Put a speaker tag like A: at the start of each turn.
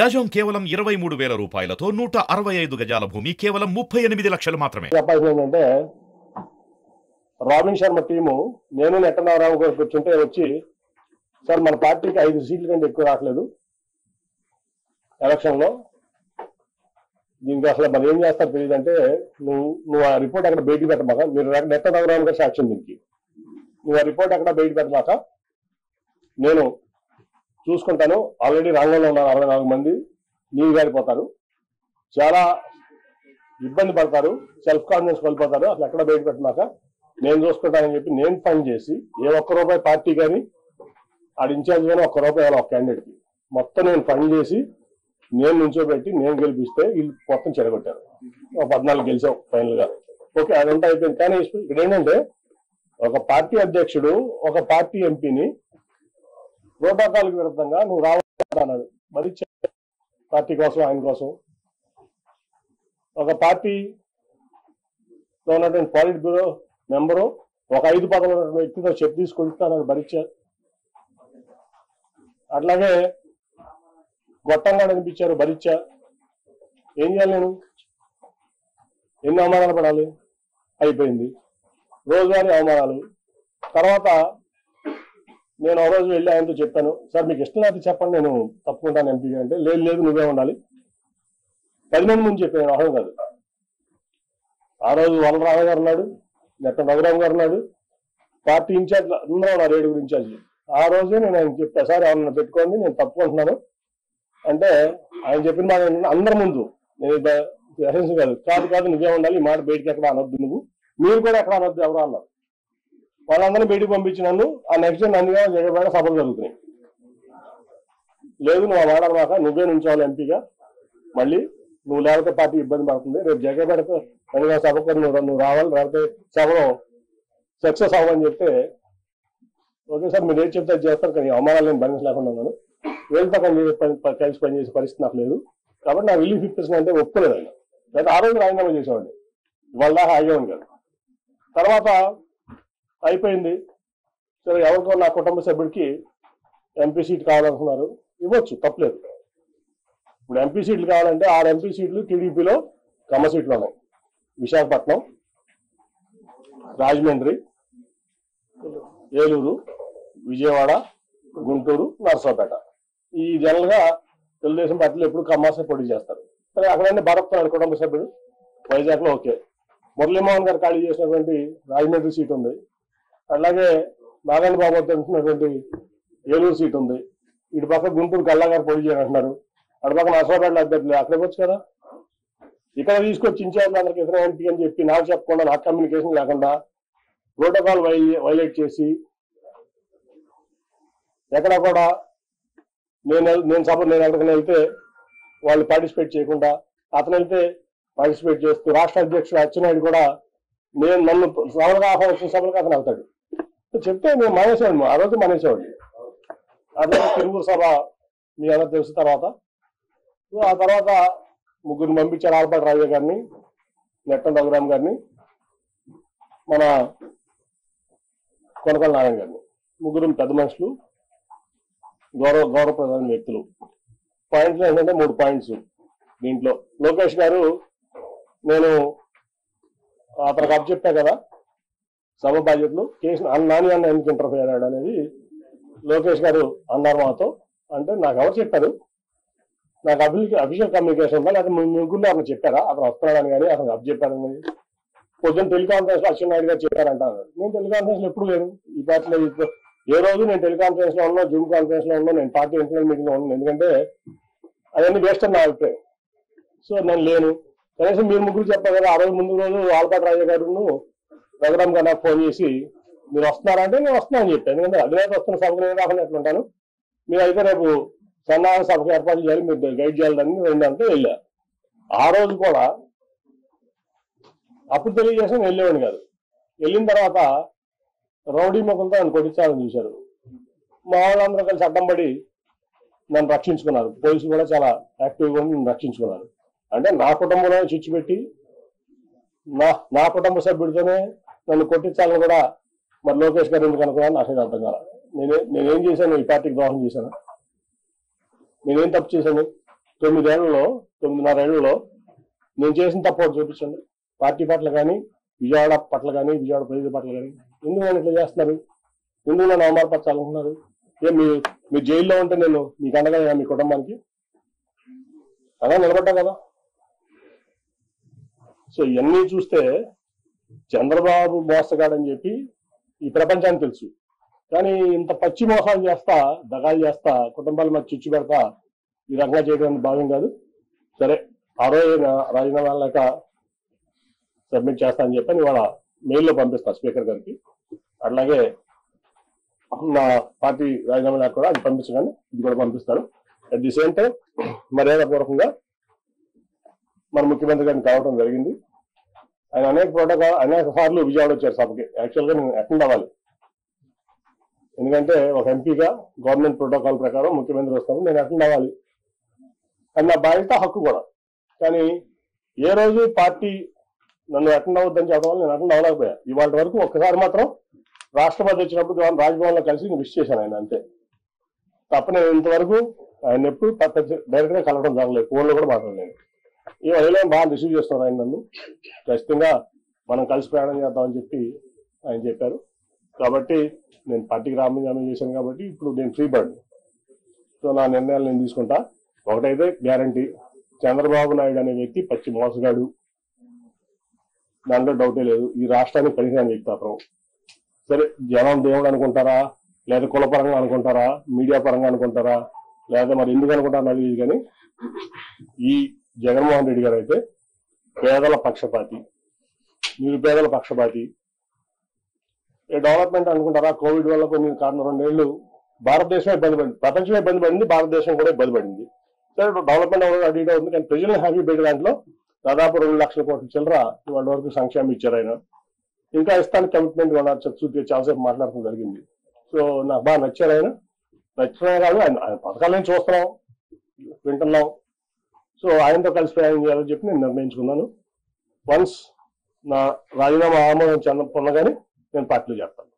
A: గజం కేవలం 23,000 రూపాయలతో 165 గజాల భూమి కేవలం 38 లక్షలు మాత్రమే.
B: ఏంటంటే రాబిన్ శర్మ టీము నేను నెట్టనారావు గారు కూర్చుంటే వచ్చి, సార్ మన పార్టీకి 5 సీట్ల కంటే ఎక్కువ రావట్లేదు ఎలక్షన్ లో, దీనికి అసలు మరి ఏం చేస్తారు తెలియదు అంటే, నువ్వు ఆ రిపోర్ట్ అక్కడ బయటికి పెట్టమాక, మీరు నెట్టనారావు గారు సాక్ష్యం దీనికి, నువ్వు ఆ రిపోర్ట్ అక్కడ బయట పెట్టమాక, నేను చూసుకుంటాను. ఆల్రెడీ రంగంలో ఉన్నారు 64 మంది, నీళ్ళు గారిపోతారు, చాలా ఇబ్బంది పడతారు, సెల్ఫ్ కాన్ఫిడెన్స్ కోల్పోతారు, అసలు ఎక్కడ బయట పెట్టమాక నేను చూసుకుంటానని చెప్పి నేను ఫండ్ చేసి, ఏ ఒక్క రూపాయి పార్టీ కానీ ఆడ ఇన్ఛార్జ్ కానీ ఒక్క రూపాయి ఒక క్యాండిడేట్కి మొత్తం నేను ఫండ్ చేసి నేను నుంచోబెట్టి నేను గెలిపిస్తే వీళ్ళు మొత్తం చెడగొట్టారు. 14 గెలిచాం ఫైనల్ గా. ఓకే, అదంతా అయిపోయింది. కానీ ఇక్కడ ఏంటంటే ఒక పార్టీ అధ్యక్షుడు ఒక పార్టీ ఎంపీని ప్రోటోకాల్కి విరుద్ధంగా నువ్వు రావాలన్నాడు, మరి పార్టీ కోసం ఆయన కోసం. ఒక పార్టీలో ఉన్నటువంటి పాలిట్ బ్యూరో మెంబరు ఒక 5 పదవుల వ్యక్తితో చెప్పు తీసుకుంటున్నాను భరించారు. అట్లాగే గొట్టంగా అనిపించారు భరించా. ఏం చేయాలి నేను? ఎన్ని అవమానాలు పడాలి? అయిపోయింది రోజువారీ అవమానాలు. తర్వాత నేను ఆ రోజు వెళ్ళి ఆయనతో చెప్పాను, సార్ మీకు ఇష్టం అయితే చెప్పండి, నేను తప్పుకుంటాను ఎంపీగా అంటే, లేదు లేదు నువ్వే ఉండాలి. 10 మంది ముందు చెప్పాను, అహం కాదు. ఆ రోజు వలరామ గారు ఉన్నాడు, నెట్ట రఘురామ్ గారు ఉన్నాడు, పార్టీ ఇన్ఛార్జ్ అందరూ ఉన్నారు, 7 ఇన్ఛార్జ్. ఆ రోజే నేను ఆయన చెప్పా, సార్ ఎవరన్నా పెట్టుకోండి నేను తప్పుకుంటున్నాను అంటే, ఆయన చెప్పిన మాట ఏంటంటే అందరి ముందు, నేను ఎసెన్స్ కాదు కాదు నువ్వే ఉండాలి, ఈ మాట బయటికి ఎక్కడ అనొద్దు, నువ్వు మీరు కూడా ఎక్కడ అనొద్దు ఎవరో అన్నారు. వాళ్ళందరినీ బయటికి పంపించి నన్ను ఆ నెక్స్ట్ డే నందిగా జగబేట సభలు జరుగుతున్నాయి. లేదు నువ్వు ఆ మాట అన్నమాట, నువ్వే నుంచోవాలి ఎంపీగా, మళ్ళీ నువ్వు లేకపోతే పార్టీ ఇబ్బంది పడుతుంది, రేపు జగబేటతో నందిగా సభకు నువ్వు రావాలి, లేకపోతే సభలో సక్సెస్ అవ్వని చెప్తే, ఓకే సార్ మీరు ఏం చెప్తే అది చేస్తారు, కానీ అవమానాలు నేను భరించలేకుండా ఉన్నాను, వెళ్తా కలిసి పనిచేసే పరిస్థితి నాకు లేదు, కాబట్టి నా రిలీఫ్ ఇప్పిస్తున్నా అంటే ఒప్పుకోలేదు ఆయన. అయితే ఆ రోజు రాజీనామా చేసేవాడిని, ఇవాళ దాకా ఆగేవాడిని కాదు. తర్వాత అయిపోయింది, సరే ఎవరికో నా కుటుంబ సభ్యుడికి ఎంపీ సీట్ కావాలనుకున్నారు, ఇవ్వచ్చు తప్పలేదు. ఇప్పుడు ఎంపీ సీట్లు కావాలంటే 6 ఎంపీ సీట్లు టీడీపీలో కమ్మ సీట్లు ఉన్నాయి. విశాఖపట్నం, రాజమండ్రి, ఏలూరు, విజయవాడ, గుంటూరు, నర్సాపేట. ఈ జనరల్ గా తెలుగుదేశం పార్టీలో ఎప్పుడు కమ్మాసే పోటీ చేస్తారు. సరే అక్కడైనా భరత్ నాయుడు కుటుంబ సభ్యుడు వైజాగ్ లో ఓకే. మురళీమోహన్ గారు ఖాళీ చేసినటువంటి రాజమండ్రి సీట్ ఉంది, అలాగే నారాయణ బాబు అంటున్నటువంటి ఏలూరు సీట్ ఉంది, ఇటు పక్క గుంటూరు గల్లా గారు పోటీ చేయాలంటున్నారు, అటు పక్క నర్సాపేట అభ్యర్థులు అక్కడికి వచ్చు కదా. ఇక్కడ తీసుకొచ్చి ఇన్ఛార్జ్ అందరికి ఇతర ఎంపీ అని చెప్పి నాకు చెప్పకుండా, నాకు కమ్యూనికేషన్ లేకుండా ప్రోటోకాల్ వైలేట్ చేసి, ఎక్కడ కూడా నేను ఎక్కడికైనా వెళ్తే వాళ్ళు పార్టిసిపేట్ చేయకుండా, అతను వెళ్తే పార్టిసిపేట్ చేస్తూ, రాష్ట్ర అధ్యక్షుడు అచ్చెన్నాయుడు కూడా నన్ను సభలుగా ఆహ్వానించిన సభలకు అతను వెళ్తాడు. చెప్తే నేను మానేసేవాడు, ఆ రోజు మానేసేవాడు. అదే తిరువురు సభ మీ అందరూ తెలిసిన తర్వాత, ఆ తర్వాత 3 పంపించారు, ఆల్పాటి రాజయ్య గారిని, నెట్ట రఘురామ్ గారిని, మన కొనకల నారాయణ గారిని, 3 పెద్ద మనుషులు, గౌరవప్రదమైన వ్యక్తులు. పాయింట్లు ఏంటంటే 3 పాయింట్స్ దీంట్లో. లోకేష్ గారు, నేను అతనికి అప్పచెప్పా కదా సభ బాధ్యతలు, కేసు నాని అన్న ఎందుకు ఇంటర్ఫియర్ అయ్యాడు అనేది లోకేష్ గారు అన్నారు మాతో. అంటే నాకు ఎవరు చెప్పారు, నాకు అఫీషియల్ కమ్యూనికేషన్ ఉందా, లేకపోతే ముగ్గురు అతను చెప్పారా అతను వస్తున్నాడని, కానీ అతను అప్పచెప్పారని. పొద్దున్న టెలికాన్ఫరెన్స్ లో అచ్చెన్నాయుడు గారు చెప్పారంటారు. నేను టెలికాన్ఫరెన్స్ లో ఎప్పుడు లేను ఈ పార్టీలో. ఏ రోజు నేను టెలికాన్ఫరెన్స్ లో ఉన్నా, జూమ్ కాన్ఫరెన్స్ లో ఉన్నా, నేను పార్టీ ఇంటర్నల్ మీటింగ్ లో ఉన్నాను, ఎందుకంటే అవన్నీ వేస్ట్ అని నా అభిప్రాయం. సో నేను లేను. కనీసం మీరు ముగ్గురు చెప్పారు కదా, ఆ రోజు ముందు రోజు ఆల్పాటి రాజయ్య గారు రఘురామ్ గారు నాకు ఫోన్ చేసి మీరు వస్తున్నారంటే నేను వస్తున్నాను అని చెప్పాను. ఎందుకంటే అధినేత వస్తున్న సభకు నేను రాకుండా ఎట్లుంటాను, మీరు అయితే రేపు సన్నాహ సభకు ఏర్పాటు చేయాలి, మీరు గైడ్ చేయాలని 2 అంటే వెళ్ళా. ఆ రోజు కూడా అప్పుడు తెలియజేసిన వెళ్ళేవాడిని కాదు. వెళ్ళిన తర్వాత రౌడీ ముఖంతో ఆయన కొట్టించాలని చూశారు. మా వాళ్ళందరూ కలిసి అడ్డం పడి నన్ను రక్షించుకున్నారు. పోలీసులు కూడా చాలా యాక్టివ్గా ఉండి నన్ను రక్షించుకున్నారు. అంటే నా కుటుంబంలో చిచ్చు పెట్టి నా కుటుంబ సభ్యుడితోనే నన్ను కొట్టించాలని కూడా మరి లోకేష్ గారు ఎందుకు అనుకున్నాను నాకు అర్థం కాదు. నేనేం చేశాను, ఈ పార్టీకి ద్రోహం చేశాను, నేనేం తప్పు చేశాను? 9.5 ఏళ్లలో నేను చేసిన తప్పు చూపించండి. పార్టీ పట్ల కానీ, విజయవాడ పట్ల కానీ, విజయవాడ ప్రజల పట్ల కానీ ఎందుకు నన్ను ఇట్లా చేస్తున్నారు? ఎందుకు నన్ను అవమానపరచాలనుకున్నారు? ఏం మీరు జైల్లో ఉంటే నేను మీకు అండగా మీ కుటుంబానికి అలా నిలబడ్డా కదా. సో ఇవన్నీ చూస్తే చంద్రబాబు మోసగాడని చెప్పి ఈ ప్రపంచానికి తెలుసు. కానీ ఇంత పచ్చి మోసాలు చేస్తా, దగాలు చేస్తా, కుటుంబాల మధ్య చిచ్చు పెడతా ఈ రకంగా చేయడం భావ్యం కాదు. సరే, ఆ రోజు రాజీనామా లేక సబ్మిట్ చేస్తా అని చెప్పి ఇవాళ మెయిల్లో పంపిస్తా స్పీకర్ గారికి. అట్లాగే నా పార్టీ రాజీనామా లేక కూడా అది పంపించగానే ఇది కూడా పంపిస్తారు. అట్ ది సేమ్ టైం మర్యాదపూర్వకంగా మన ముఖ్యమంత్రి గారిని కావడం జరిగింది. ఆయన అనేక సార్లు విజయవాడ వచ్చారు సభకి. యాక్చువల్గా నేను అటెండ్ అవ్వాలి, ఎందుకంటే ఒక ఎంపీగా గవర్నమెంట్ ప్రోటోకాల్ ప్రకారం ముఖ్యమంత్రి వస్తాను, నేను అటెండ్ అవ్వాలి. అది నా బాధ్యత, హక్కు కూడా. కానీ ఏ రోజు పార్టీ నన్ను అటెండ్ అవ్వద్దని చెప్పడం వల్ల నేను అటెండ్ అవ్వలేకపోయా. ఇవాళ వరకు ఒక్కసారి మాత్రం రాష్ట్రపతి వచ్చినప్పుడు రాజ్భవన్లో కలిసి నేను విష్ చేశాను ఆయన, అంతే తప్ప నేను ఇంతవరకు ఆయన ఎప్పుడు డైరెక్ట్ గా కలవడం జరగలేదు, ఫోన్లో కూడా మాట్లాడలేదు. ఈ మహిళ బాగా రిసీవ్ చేస్తున్నారు ఆయన నన్ను. ఖచ్చితంగా మనం కలిసి ప్రయాణం చేద్దామని చెప్పి ఆయన చెప్పారు. కాబట్టి నేను పార్టీకి రాజీనామా చేశాను కాబట్టి ఇప్పుడు నేను ఫ్రీ బర్డ్. సో నా నిర్ణయాలు నేను తీసుకుంటా. ఒకటైతే గ్యారంటీ, చంద్రబాబు నాయుడు అనే వ్యక్తి పచ్చి మోసగాడు, దాంట్లో డౌటే లేదు. ఈ రాష్ట్రానికి పనికిరాని వ్యక్తి అతను. సరే, జనం దేవుడు అనుకుంటారా, లేదా కులపరంగా అనుకుంటారా, మీడియా పరంగా అనుకుంటారా, లేదా మరి ఎందుకు అనుకుంటారా నాకు తెలియదు. కానీ ఈ జగన్మోహన్ రెడ్డి గారు అయితే పేదల పక్షపాతి, నిరుపేదల పక్షపాతి. డెవలప్మెంట్ అనుకుంటారా, కోవిడ్ వల్ల కొన్ని కారణం 2 ఏళ్లు భారతదేశం ఇబ్బంది పడింది, ప్రపంచమే ఇబ్బంది పడింది, భారతదేశం కూడా ఇబ్బంది పడింది. సరే, డెవలప్మెంట్ అటు ఇటు అవుతుంది, కానీ ప్రజల్ని హ్యాపీ పెట్టే దాంట్లో దాదాపు 2 లక్షల కోట్ల చిల్లర ఇవాళ వరకు సంక్షేమం ఇచ్చారు ఆయన. ఇంకా ఇస్తానికి కమిట్మెంట్ కూడా చాలాసేపు మాట్లాడటం జరిగింది. సో నాకు బాగా నచ్చారు ఆయన. నచ్చినా కాదు, ఆయన పథకాలను చూస్తున్నాం, వింటున్నాం. సో ఆయనతో కలిసి ప్రయాణం చేయాలని చెప్పి నేను నిర్ణయించుకున్నాను. వన్స్ నా రాజీనామా ఆమోదం పొందగానే నేను పార్టీలో చేస్తాను.